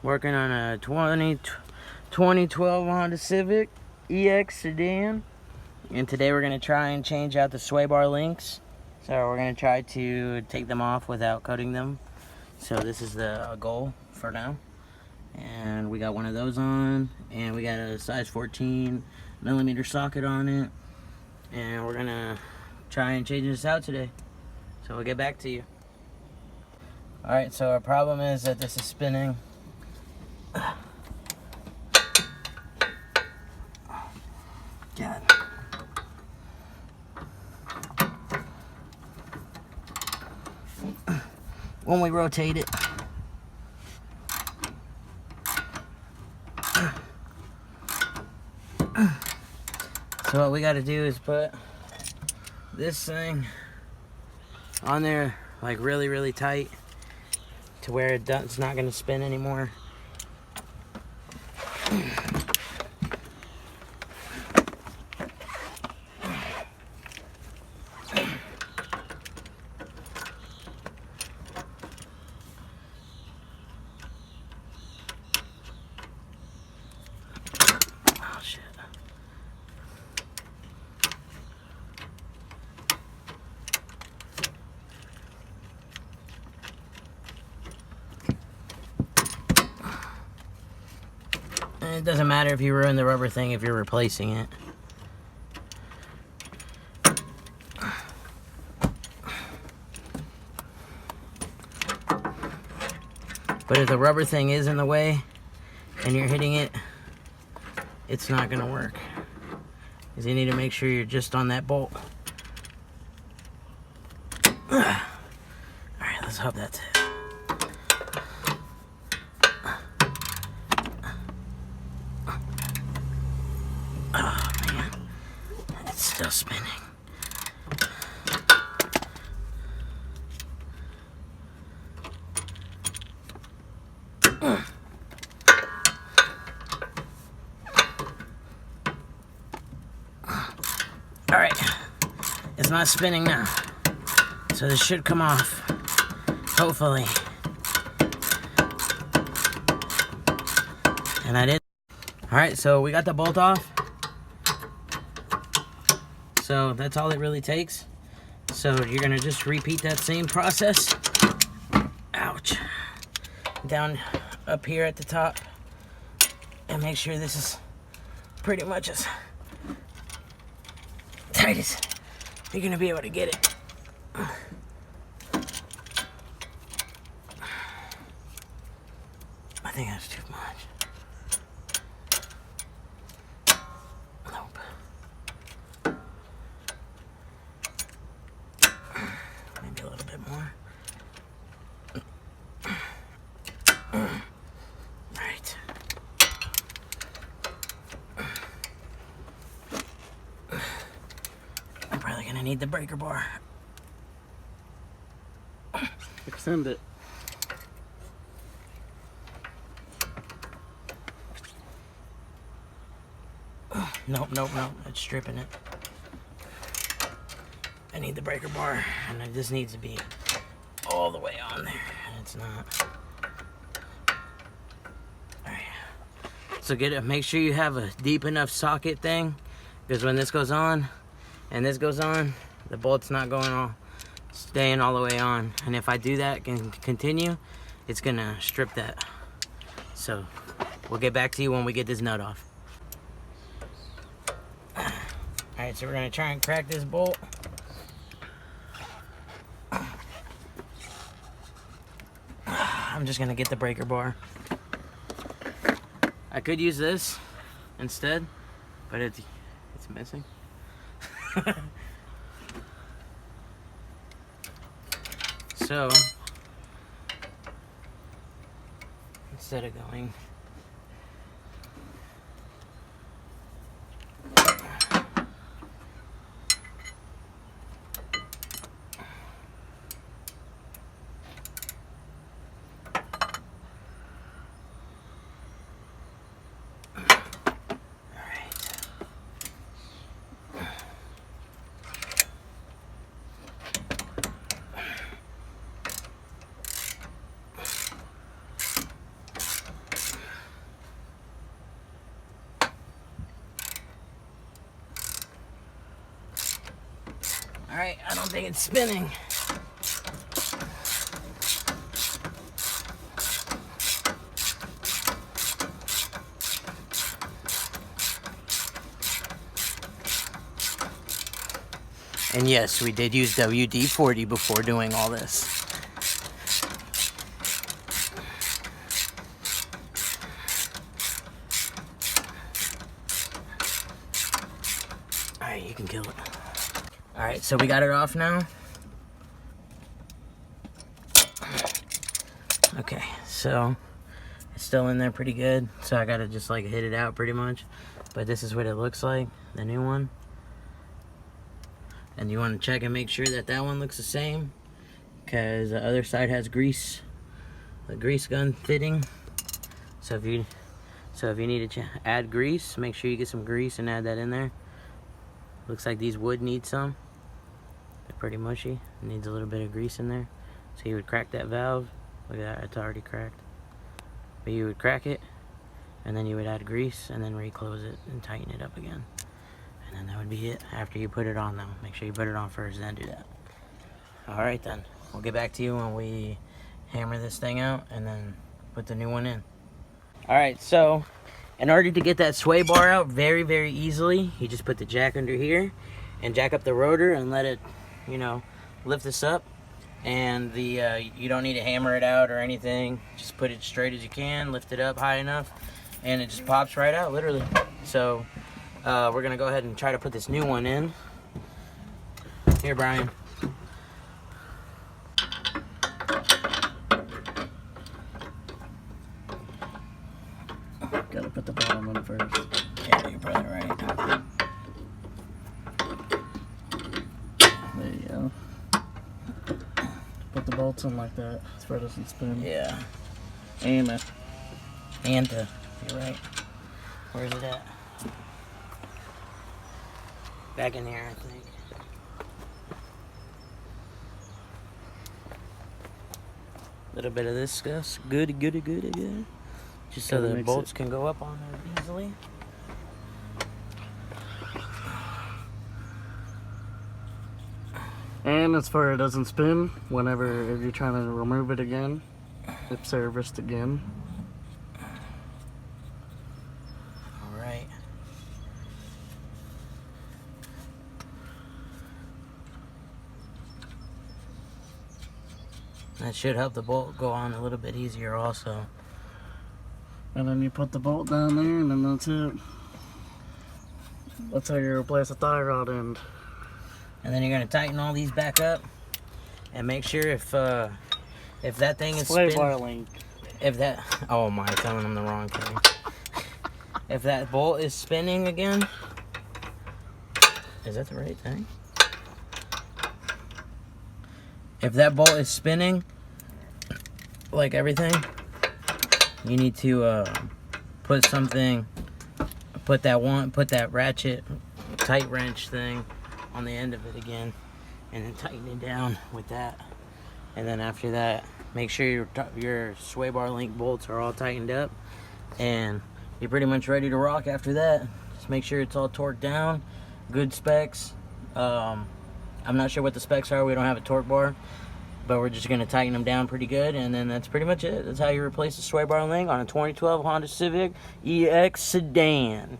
Working on a 2012 Honda Civic EX sedan. And today we're going to try and change out the sway bar links. So we're going to try to take them off without coating them. So this is the goal for now. And we got one of those on. And we got a size 14 millimeter socket on it. And we're going to try and change this out today. So we'll get back to you. Alright, so our problem is that this is spinning. God. When we rotate it. So what we got to do is put this thing on there like really tight to where it's not going to spin anymore. Oh shit. And it doesn't matter if you ruin the rubber thing if you're replacing it. But if the rubber thing is in the way and you're hitting it, it's not gonna work. Because you need to make sure you're just on that bolt. Alright, let's hope that's it. Oh man, it's still spinning. Alright, it's not spinning now, so this should come off, hopefully. And that is. Alright, so we got the bolt off. So that's all it really takes. So you're gonna just repeat that same process. Ouch. Down up here at the top. And make sure this is pretty much as tight as you're gonna be able to get it. I think that's too much. Nope. Maybe a little bit more. Right. I'm probably gonna need the breaker bar. Extend it. Nope. It's stripping it. I need the breaker bar, and this needs to be all the way on there, and it's not. Alright. So make sure you have a deep enough socket thing, because when this goes on, and this goes on, the bolt's not staying all the way on. And if I do that and continue, it's gonna strip that. So we'll get back to you when we get this nut off. Alright, so we're gonna try and crack this bolt. I'm just gonna get the breaker bar. I could use this instead, but it's missing. So instead of going Alright, I don't think it's spinning. And yes, we did use WD-40 before doing all this. Alright, you can kill it. Alright, so we got it off now. Okay, so it's still in there pretty good. So I gotta just like hit it out pretty much. But this is what it looks like, the new one. And you want to check and make sure that that one looks the same, because the other side has grease, the grease gun fitting. So if you need to add grease, make sure you get some grease and add that in there. Looks like these would need some. They're pretty mushy. It needs a little bit of grease in there. So you would crack that valve. Look at that, it's already cracked. But you would crack it, and then you would add grease, and then reclose it and tighten it up again. And then that would be it after you put it on though. Make sure you put it on first, then do that. Alright then, we'll get back to you when we hammer this thing out and then put the new one in. Alright, so in order to get that sway bar out very, very easily, you just put the jack under here and jack up the rotor and let it, you know, lift this up. And you don't need to hammer it out or anything. Just put it straight as you can, lift it up high enough, and it just pops right out, literally. So we're gonna go ahead and try to put this new one in. Here, Brian. Gotta put the bottom in first. Yeah, you're probably right. There you go. Put the bolts in like that so it doesn't spin. Yeah. Aim it. You're right. Where's it at? Back in here, I think. Little bit of this stuff. Good. Just so the bolts can go up on there easily. And as far as it doesn't spin, whenever if you're trying to remove it again, it's serviced again. Alright. That should help the bolt go on a little bit easier also. And then you put the bolt down there, and then that's it. That's how you replace a tie rod end. And then you're gonna tighten all these back up, and make sure if that thing is Sway spinning, bar link. if that, oh my, telling them the wrong thing. If that bolt is spinning again, is that the right thing? If that bolt is spinning, like everything, you need to put that ratchet, tight wrench thing on the end of it again, and then tighten it down with that. And then after that, make sure your sway bar link bolts are all tightened up, and you're pretty much ready to rock after that. Just make sure it's all torqued down, good specs. I'm not sure what the specs are. We don't have a torque bar, but we're just gonna tighten them down pretty good, and then that's pretty much it. That's how you replace the sway bar link on a 2012 Honda Civic EX sedan.